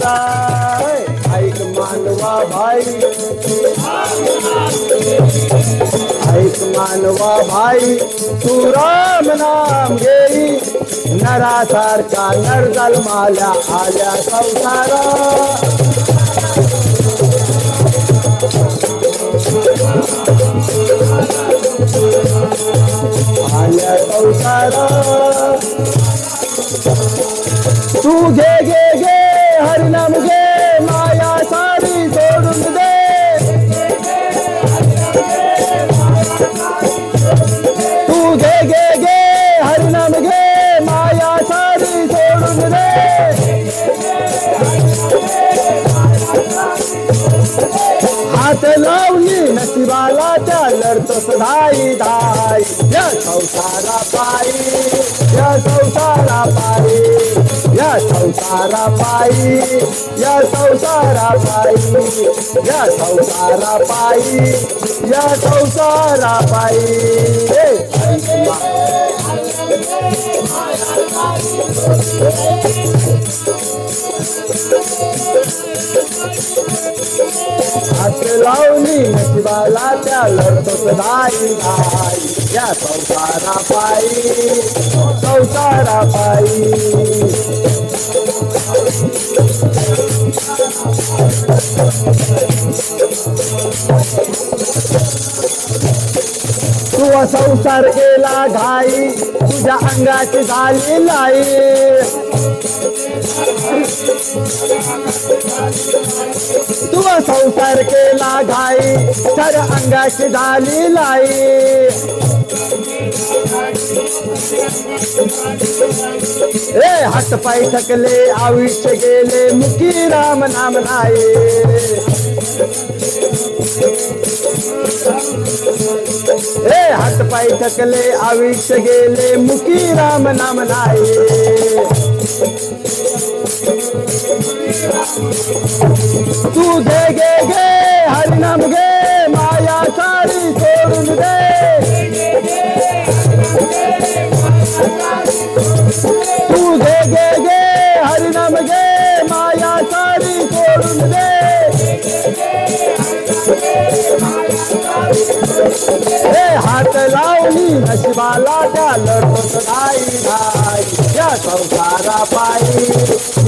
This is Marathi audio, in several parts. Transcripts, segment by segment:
संसारा ऐक मानवा भाई ऐक मानवा भाई तू राम नाम घेई नरासारखा नर जन्माला आल्या संसारा आल्या संसारा तू घे घे घे हरिनाम घे माया सारी सोडून दे तू घे घे घे हरिनाम घे माया सारी सोडून दे हात लावली नशिबाला त्या लढतोस धाई धाई या संसारा पायी या संसारा पायी या संसारा पायी या संसारा पायी या संसारा पायी या संसारा हात लावली नशिबाला त्या लढतोस धाई धाई या संसारा पायी संसारा पायी तू संसार केला घाई तुझ्या अंगाची झाली लाई तू संसार केला घाई तर अंगाची झाली लाई हात पाय थकले आयुष्य गेले मुखी राम नाम नाही हात पाय थकले आयुष्य गेले मुखी राम नाम नाही तू घे घे घे हरिनाम घे माया सारी सोडून दे तू घे घे घे हरिनाम घे माया सारी सोडून दे हात लावली नशिबाला त्या लढतोस धाई धाई या संसारा पायी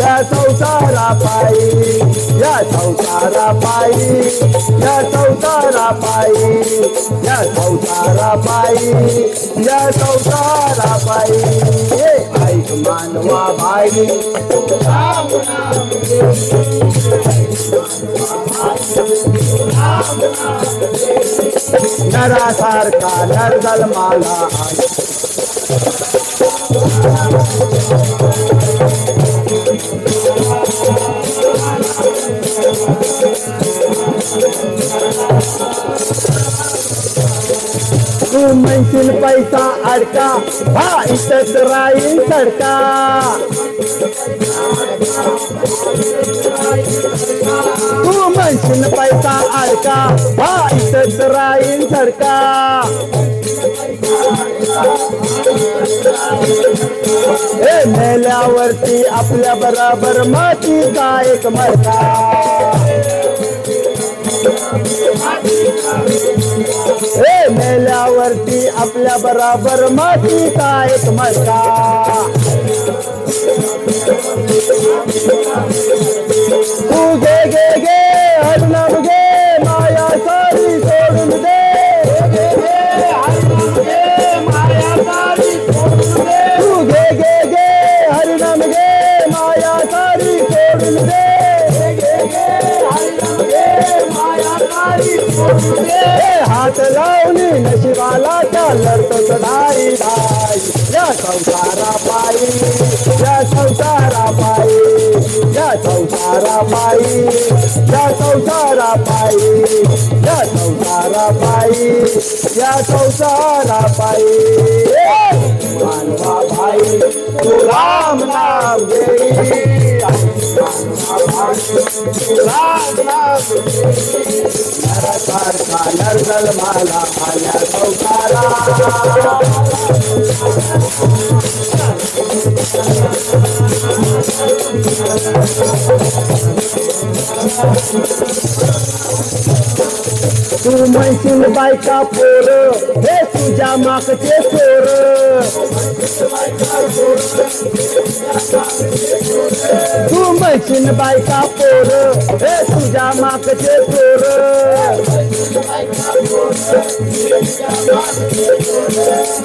या संसारा पायी या संसारा पायी या संसारा पायी या संसारा पायी या संसारा पायी ऐक मानवा भाई नरासारखा नर जन्माला तू म्हणशील पैसा अडका हा इथंच राहील सडका तू म्हणशील पैसा अडका हा इथंच राहील सडका मेल्यावरती आपल्या बरोबर मातीचा एक मडका मेल्यावरती आपल्या बरोबर मातीचा एक मडका तू घे घे घे हरिनाम घे माया सारी सोडून दे तू घे घे घे हरिनाम घे माया सारी सोडून दे हात लावली नशिबाला त्या लढतोस धाई धाई या संसारा पायी या संसारा पायी या संसारा पायी या संसारा पायी या संसारा पायी या संसारा पायी मानवा भाई तू राम नाम घेई राम नाम नरसारखा नर जन्माला आल्या संसारा म्हणशील बायका पोर हे तुझ्या मागचे चोर तू म्हणशील बायका पोर हे तुझ्या मागचे चोर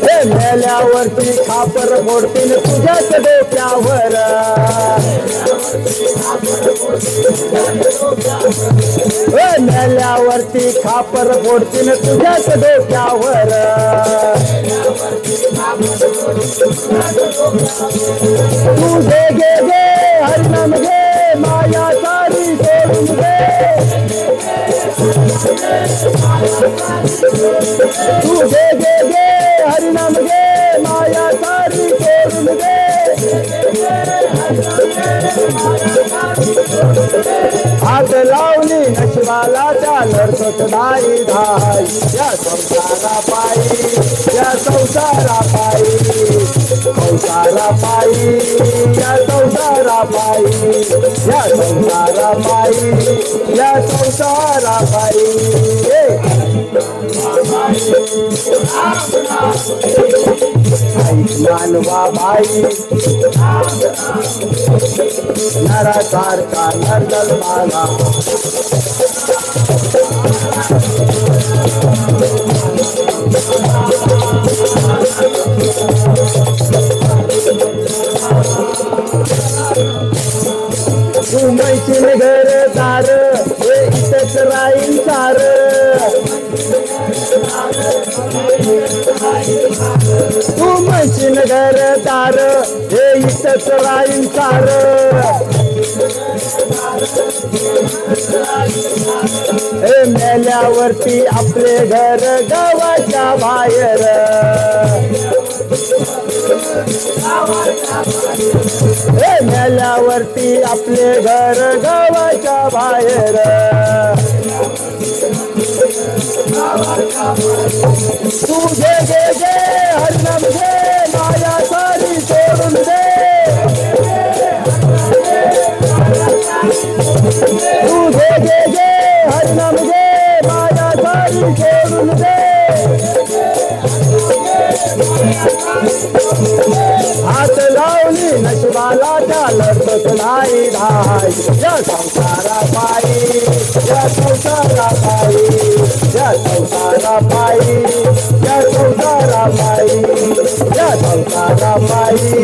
हे मेल्यावरती खापर फोडतील तुझ्याच डोक्यावर मेल्यावरती खापर फोडतील तुझ्याच डोक्यावर तू घे घे घे हरिनाम घे माया सारी सोडून घे तू घे घे घे हरिनाम घे माया सारी सोडून घे हात लावली नशिबाला चालत धाई धाई या संसारा पायी या संसारा पायी संसारा पायी या संसारा पायी या संसारा पायी या संसारा पायी मानवा बाई नरासारखा नरदल माला तू म्हणशील घरदार हे इथंच राहील सार तू म्हणशील घरदार हे इथंच राहील सार हे मेल्यावरती आपले घर गावाच्या बाहेर हे मेल्यावरती आपले घर गावाच्या बाहेर तू घे घे घे हरिनाम घे माया सारी सोडून दे तू घे घे घे हरिनाम घे माया सारी सोडून दे हात लावली नशिबाला चालत धाई धाई या संसारा पायी या संसारा पायी या संसारा पायी या संसारा पायी या संसारा पायी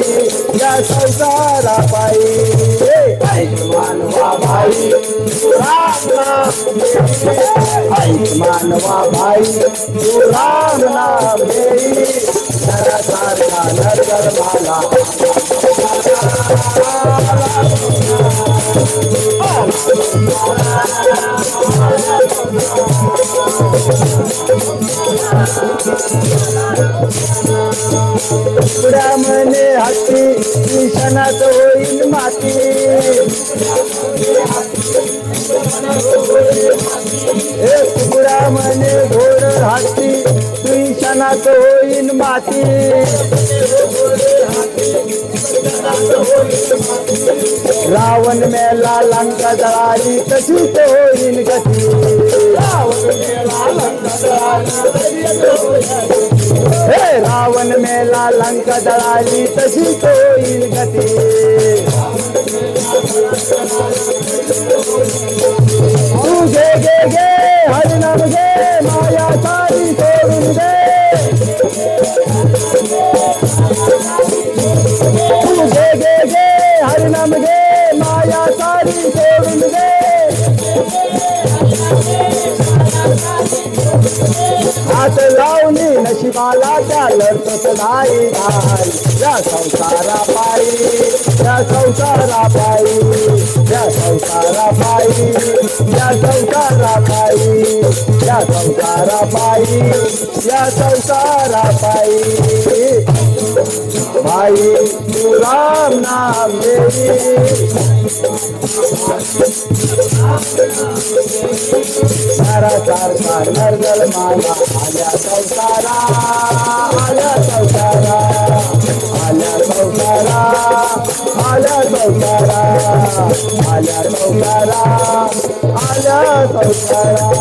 या संसारा पायी मानवा भाई राम मानवा भाई तू राम नाम देई नरसारखा नरदल माला तुझ्या मने हाती निशाणात होईल माती हे तुझ्या मने घोड हाती निशाणात होईल माती रावण मेला लंका जळाली तशीच होईल गती हे रावण मेला लंका जळाली तशीच होईल गती तू घे घे घे हरिनाम घे माया सारी सोडून दे तू घे घे घे हरिनाम घे माया सारी सोडून दे हात लावली नशिबाला चालत धाई धाई या संसारा पायी या संसारा पायी या संसारा पायी या संसारा पायी या संसारा पायी या संसारा पायी भाई तू राम नाम देवी नरसारखा नरदल माला आल्या संसारा आल्या संसारा आल्या संसारा आल्या संसारा आल्या संसारा आल्या संसारा